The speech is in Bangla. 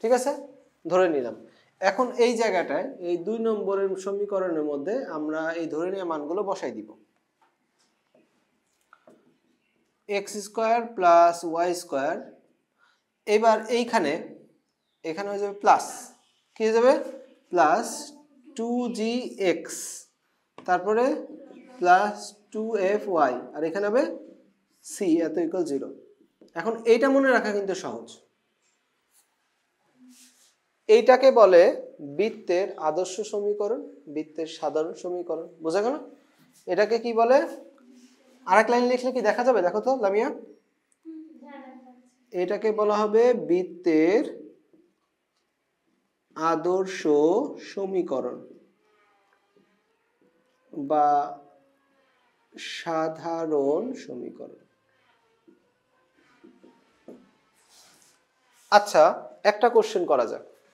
ঠিক আছে, ধরে নিলাম। এখন এই জায়গাটায় এই 2 নম্বরের সমীকরণের মধ্যে আমরা এই ধরে নেওয়া মানগুলো বসাই দিব। x² প্লাস y², এবার এখানে হয়ে যাবে প্লাস, কি হয়ে যাবে, প্লাস 2gx, তারপরে প্লাস 2fy, আর এখানে হবে c এত ইকুয়াল 0। এখন এইটা মনে রাখা কিন্তু সহজ। এইটাকে বলে বৃত্তের আদর্শ সমীকরণ, বৃত্তের সাধারণ সমীকরণ, বোঝা গেল? এটাকে কি বলে, আরেক লাইন লিখলে কি দেখা যাবে, দেখো তো লামিয়া। এটাকে বলা হবে বৃত্তের আদর্শ সমীকরণ বা সাধারণ সমীকরণ। আচ্ছা, একটা কোশ্চেন করা যাক।